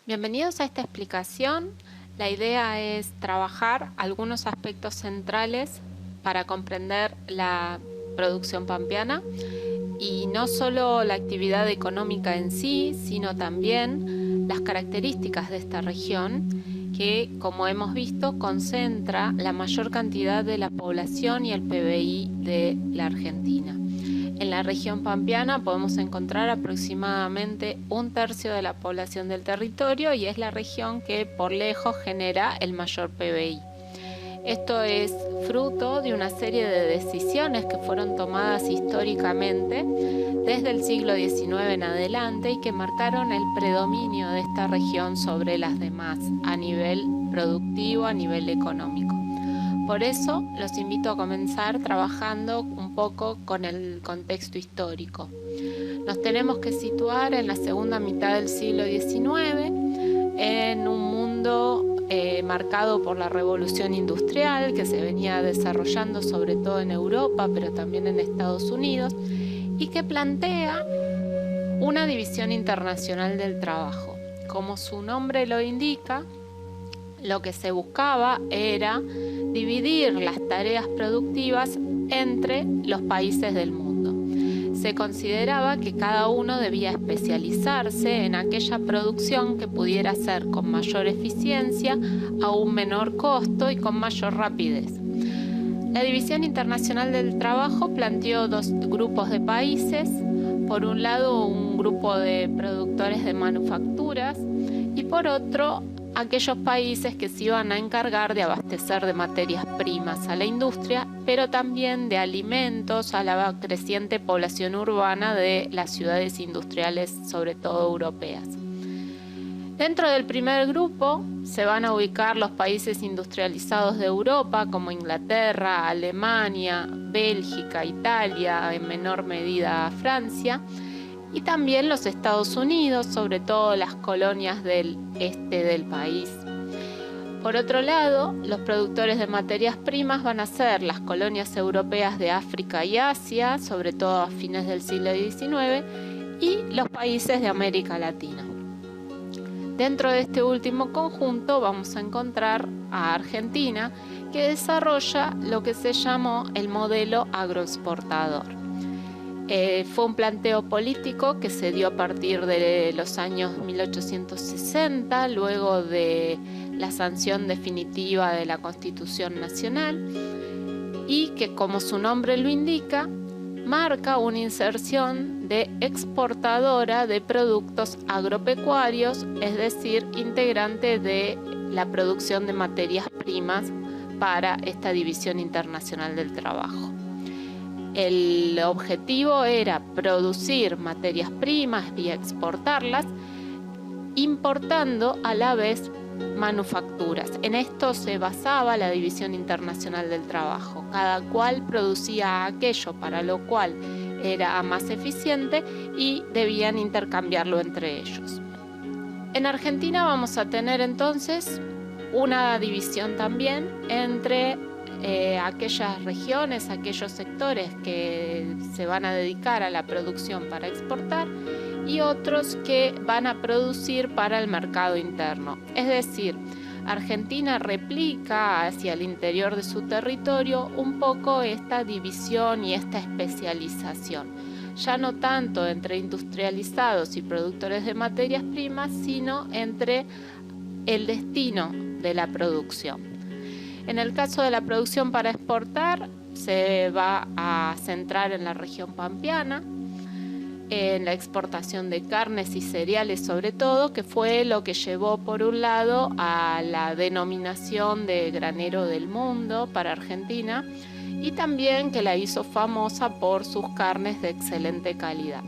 Bienvenidos a esta explicación. La idea es trabajar algunos aspectos centrales para comprender la producción pampeana y no solo la actividad económica en sí, sino también las características de esta región que, como hemos visto, concentra la mayor cantidad de la población y el PBI de la Argentina. En la región pampeana podemos encontrar aproximadamente 1/3 de la población del territorio y es la región que por lejos genera el mayor PBI. Esto es fruto de una serie de decisiones que fueron tomadas históricamente desde el siglo XIX en adelante y que marcaron el predominio de esta región sobre las demás a nivel productivo, a nivel económico. Por eso los invito a comenzar trabajando un poco con el contexto histórico. Nos tenemos que situar en la segunda mitad del siglo XIX, en un mundo marcado por la revolución industrial que se venía desarrollando sobre todo en Europa, pero también en Estados Unidos, y que plantea una división internacional del trabajo. Como su nombre lo indica, lo que se buscaba era dividir las tareas productivas entre los países del mundo. Se consideraba que cada uno debía especializarse en aquella producción que pudiera ser con mayor eficiencia, a un menor costo y con mayor rapidez. La División Internacional del Trabajo planteó dos grupos de países. Por un lado, un grupo de productores de manufacturas y por otro, aquellos países que se iban a encargar de abastecer de materias primas a la industria, pero también de alimentos a la creciente población urbana de las ciudades industriales, sobre todo europeas. Dentro del primer grupo se van a ubicar los países industrializados de Europa, como Inglaterra, Alemania, Bélgica, Italia, en menor medida Francia, y también los Estados Unidos, sobre todo las colonias del este del país. Por otro lado, los productores de materias primas van a ser las colonias europeas de África y Asia, sobre todo a fines del siglo XIX, y los países de América Latina. Dentro de este último conjunto vamos a encontrar a Argentina, que desarrolla lo que se llamó el modelo agroexportador. Fue un planteo político que se dio a partir de los años 1860, luego de la sanción definitiva de la Constitución Nacional, y que, como su nombre lo indica, marca una inserción de exportadora de productos agropecuarios, es decir, integrante de la producción de materias primas para esta División Internacional del Trabajo. El objetivo era producir materias primas y exportarlas, importando a la vez manufacturas. En esto se basaba la División Internacional del Trabajo. Cada cual producía aquello para lo cual era más eficiente y debían intercambiarlo entre ellos. En Argentina vamos a tener entonces una división también entre aquellas regiones, aquellos sectores que se van a dedicar a la producción para exportar y otros que van a producir para el mercado interno. Es decir, Argentina replica hacia el interior de su territorio un poco esta división y esta especialización, ya no tanto entre industrializados y productores de materias primas, sino entre el destino de la producción. En el caso de la producción para exportar, se va a centrar en la región pampeana, en la exportación de carnes y cereales sobre todo, que fue lo que llevó por un lado a la denominación de granero del mundo para Argentina y también que la hizo famosa por sus carnes de excelente calidad.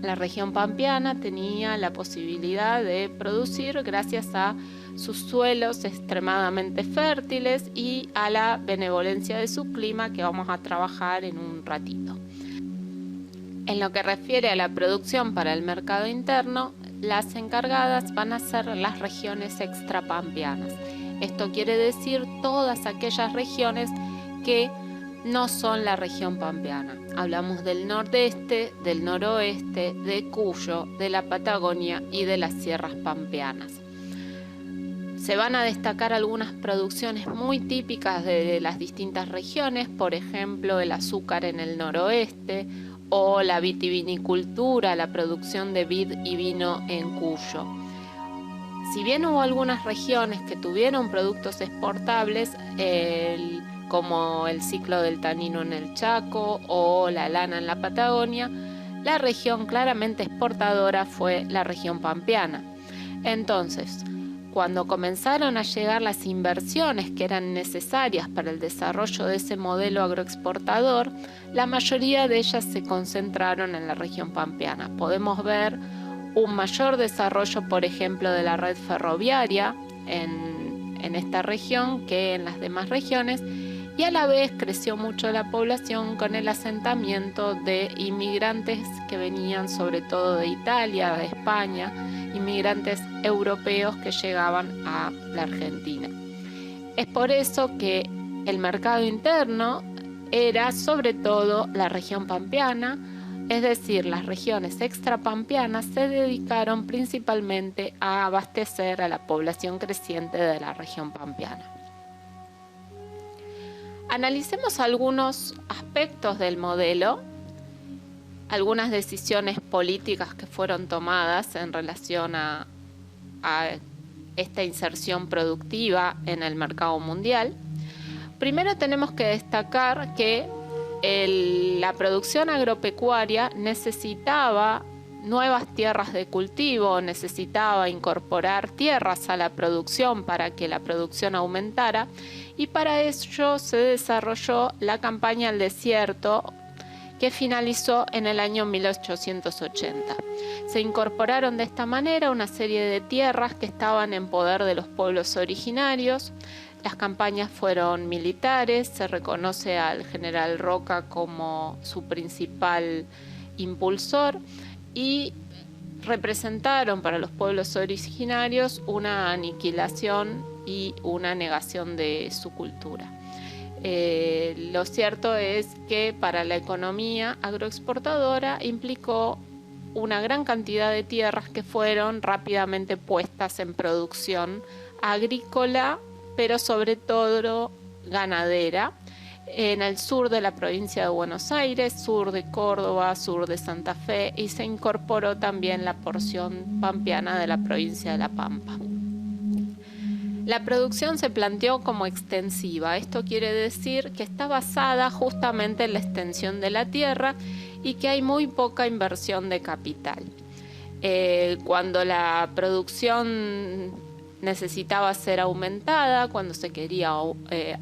La región pampeana tenía la posibilidad de producir gracias a sus suelos extremadamente fértiles y a la benevolencia de su clima, que vamos a trabajar en un ratito. En lo que refiere a la producción para el mercado interno, las encargadas van a ser las regiones extrapampeanas. Esto quiere decir todas aquellas regiones que no son la región pampeana. Hablamos del nordeste, del noroeste, de Cuyo, de la Patagonia y de las sierras pampeanas. Se van a destacar algunas producciones muy típicas de las distintas regiones, por ejemplo, el azúcar en el noroeste o la vitivinicultura, la producción de vid y vino en Cuyo. Si bien hubo algunas regiones que tuvieron productos exportables, como el ciclo del tanino en el Chaco o la lana en la Patagonia, la región claramente exportadora fue la región pampeana. Entonces, cuando comenzaron a llegar las inversiones que eran necesarias para el desarrollo de ese modelo agroexportador, la mayoría de ellas se concentraron en la región pampeana. Podemos ver un mayor desarrollo, por ejemplo, de la red ferroviaria en esta región que en las demás regiones, y a la vez creció mucho la población con el asentamiento de inmigrantes que venían sobre todo de Italia, de España, inmigrantes europeos que llegaban a la Argentina. Es por eso que el mercado interno era sobre todo la región pampeana, es decir, las regiones extrapampeanas se dedicaron principalmente a abastecer a la población creciente de la región pampeana. Analicemos algunos aspectos del modelo, algunas decisiones políticas que fueron tomadas en relación a esta inserción productiva en el mercado mundial. Primero tenemos que destacar que la producción agropecuaria necesitaba nuevas tierras de cultivo, necesitaba incorporar tierras a la producción para que la producción aumentara, y para ello se desarrolló la campaña al desierto, que finalizó en el año 1880. Se incorporaron de esta manera una serie de tierras que estaban en poder de los pueblos originarios. Las campañas fueron militares, se reconoce al general Roca como su principal impulsor y representaron para los pueblos originarios una aniquilación y una negación de su cultura. Lo cierto es que para la economía agroexportadora implicó una gran cantidad de tierras que fueron rápidamente puestas en producción agrícola, pero sobre todo ganadera, en el sur de la provincia de Buenos Aires, sur de Córdoba, sur de Santa Fe, y se incorporó también la porción pampeana de la provincia de La Pampa. La producción se planteó como extensiva. Esto quiere decir que está basada justamente en la extensión de la tierra y que hay muy poca inversión de capital. Cuando la producción necesitaba ser aumentada, cuando se quería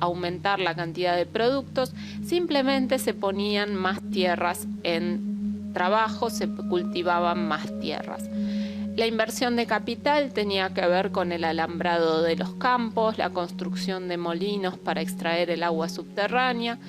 aumentar la cantidad de productos, simplemente se ponían más tierras en trabajo, se cultivaban más tierras. La inversión de capital tenía que ver con el alambrado de los campos, la construcción de molinos para extraer el agua subterránea,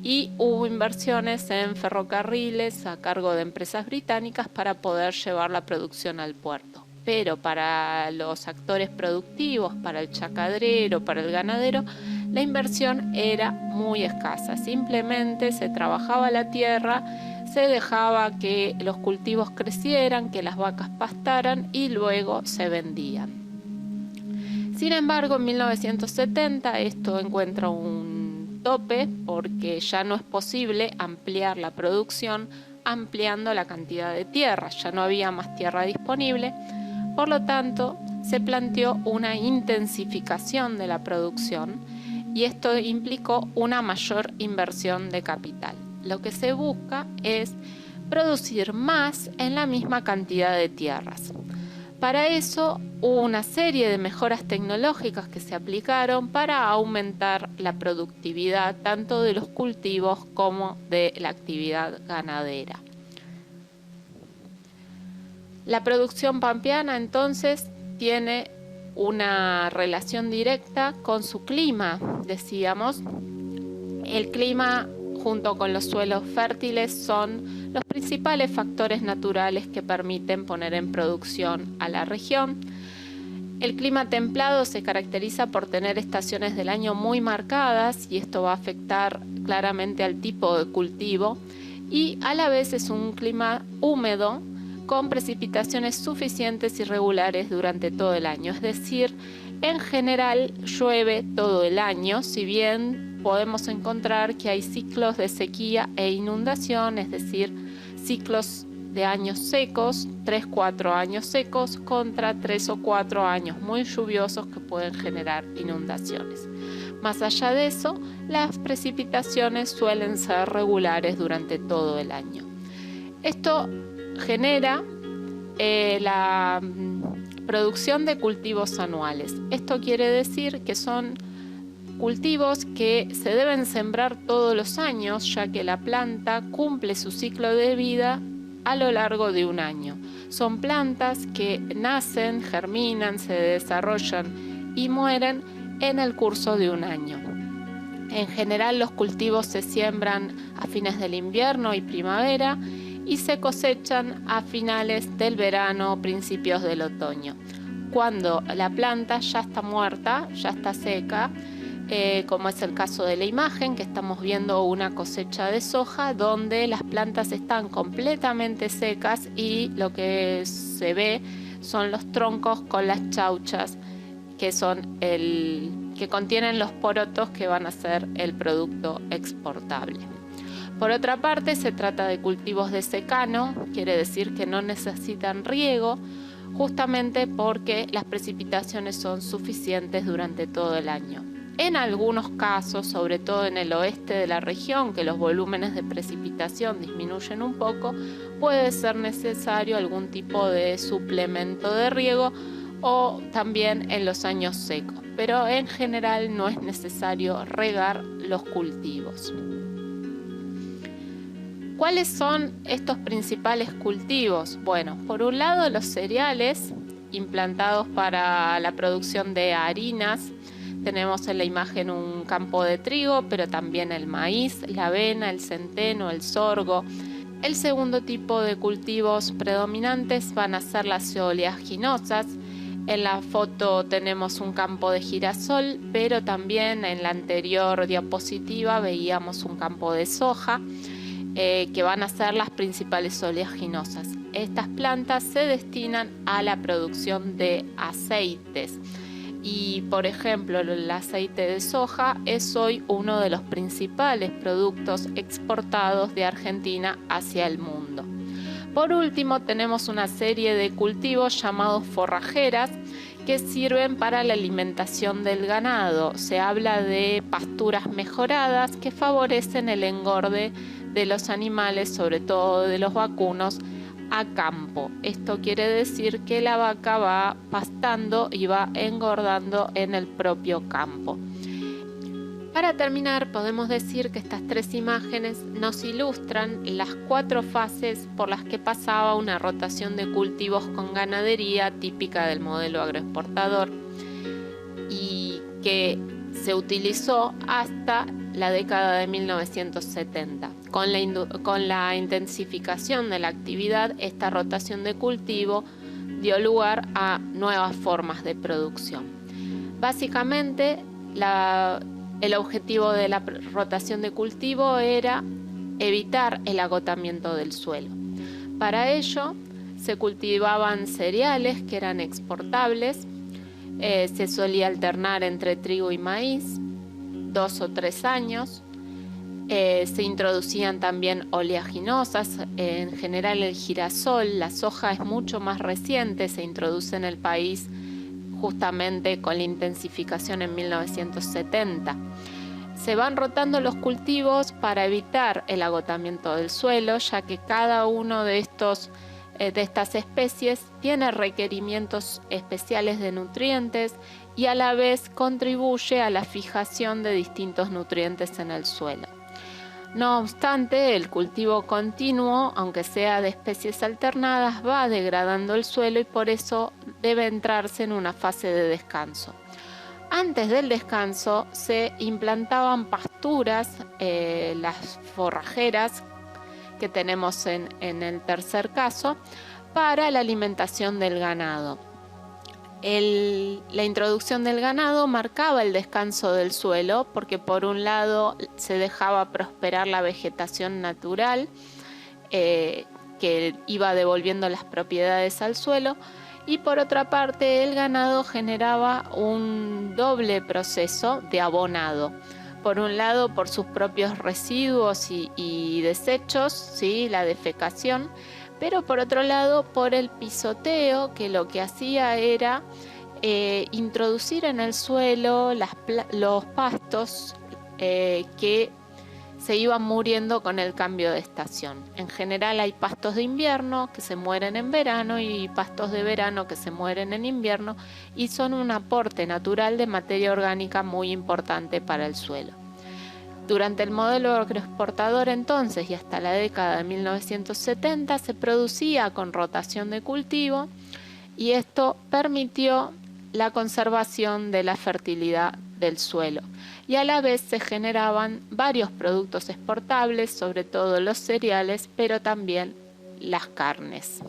y hubo inversiones en ferrocarriles a cargo de empresas británicas para poder llevar la producción al puerto. Pero para los actores productivos, para el chacadrero, para el ganadero, la inversión era muy escasa. Simplemente se trabajaba la tierra, se dejaba que los cultivos crecieran, que las vacas pastaran y luego se vendían. Sin embargo, en 1970 esto encuentra un tope porque ya no es posible ampliar la producción ampliando la cantidad de tierra, ya no había más tierra disponible. Por lo tanto, se planteó una intensificación de la producción y esto implicó una mayor inversión de capital. Lo que se busca es producir más en la misma cantidad de tierras. Para eso hubo una serie de mejoras tecnológicas que se aplicaron para aumentar la productividad tanto de los cultivos como de la actividad ganadera. La producción pampeana entonces tiene una relación directa con su clima, decíamos. El clima junto con los suelos fértiles son los principales factores naturales que permiten poner en producción a la región. El clima templado se caracteriza por tener estaciones del año muy marcadas y esto va a afectar claramente al tipo de cultivo y a la vez es un clima húmedo con precipitaciones suficientes y regulares durante todo el año. Es decir, en general llueve todo el año, si bien podemos encontrar que hay ciclos de sequía e inundación, es decir, ciclos de años secos, 3-4 años secos contra 3 o 4 años muy lluviosos que pueden generar inundaciones. Más allá de eso, las precipitaciones suelen ser regulares durante todo el año. Esto genera la producción de cultivos anuales. Esto quiere decir que son cultivos que se deben sembrar todos los años, ya que la planta cumple su ciclo de vida a lo largo de un año. Son plantas que nacen, germinan, se desarrollan y mueren en el curso de un año. En general, los cultivos se siembran a fines del invierno y primavera y se cosechan a finales del verano o principios del otoño, cuando la planta ya está muerta, ya está seca, como es el caso de la imagen, que estamos viendo una cosecha de soja donde las plantas están completamente secas y lo que se ve son los troncos con las chauchas que contienen los porotos que van a ser el producto exportable. Por otra parte, se trata de cultivos de secano, quiere decir que no necesitan riego, justamente porque las precipitaciones son suficientes durante todo el año. En algunos casos, sobre todo en el oeste de la región, que los volúmenes de precipitación disminuyen un poco, puede ser necesario algún tipo de suplemento de riego o también en los años secos, pero en general no es necesario regar los cultivos. ¿Cuáles son estos principales cultivos? Bueno, por un lado los cereales implantados para la producción de harinas. Tenemos en la imagen un campo de trigo, pero también el maíz, la avena, el centeno, el sorgo. El segundo tipo de cultivos predominantes van a ser las oleaginosas. En la foto tenemos un campo de girasol, pero también en la anterior diapositiva veíamos un campo de soja, que van a ser las principales oleaginosas. Estas plantas se destinan a la producción de aceites. Y, por ejemplo, el aceite de soja es hoy uno de los principales productos exportados de Argentina hacia el mundo. Por último, tenemos una serie de cultivos llamados forrajeras que sirven para la alimentación del ganado. Se habla de pasturas mejoradas que favorecen el engorde de los animales, sobre todo de los vacunos, a campo. Esto quiere decir que la vaca va pastando y va engordando en el propio campo. Para terminar, podemos decir que estas tres imágenes nos ilustran las 4 fases por las que pasaba una rotación de cultivos con ganadería típica del modelo agroexportador y que se utilizó hasta la década de 1970. Con la intensificación de la actividad, esta rotación de cultivo dio lugar a nuevas formas de producción. Básicamente, el objetivo de la rotación de cultivo era evitar el agotamiento del suelo. Para ello, se cultivaban cereales que eran exportables, se solía alternar entre trigo y maíz, 2 o 3 años. Se introducían también oleaginosas, en general el girasol. La soja es mucho más reciente, se introduce en el país justamente con la intensificación en 1970. Se van rotando los cultivos para evitar el agotamiento del suelo, ya que cada uno de estas especies tiene requerimientos especiales de nutrientes y a la vez contribuye a la fijación de distintos nutrientes en el suelo. No obstante, el cultivo continuo, aunque sea de especies alternadas, va degradando el suelo y por eso debe entrarse en una fase de descanso. Antes del descanso se implantaban pasturas, las forrajeras que tenemos en el tercer caso, para la alimentación del ganado. La introducción del ganado marcaba el descanso del suelo porque por un lado se dejaba prosperar la vegetación natural que iba devolviendo las propiedades al suelo, y por otra parte el ganado generaba un doble proceso de abonado. Por un lado por sus propios residuos y desechos, ¿sí? La defecación, pero por otro lado por el pisoteo, que lo que hacía era introducir en el suelo los pastos que se iban muriendo con el cambio de estación. En general hay pastos de invierno que se mueren en verano y pastos de verano que se mueren en invierno, y son un aporte natural de materia orgánica muy importante para el suelo. Durante el modelo agroexportador entonces y hasta la década de 1970 se producía con rotación de cultivo, y esto permitió la conservación de la fertilidad del suelo, y a la vez se generaban varios productos exportables, sobre todo los cereales, pero también las carnes.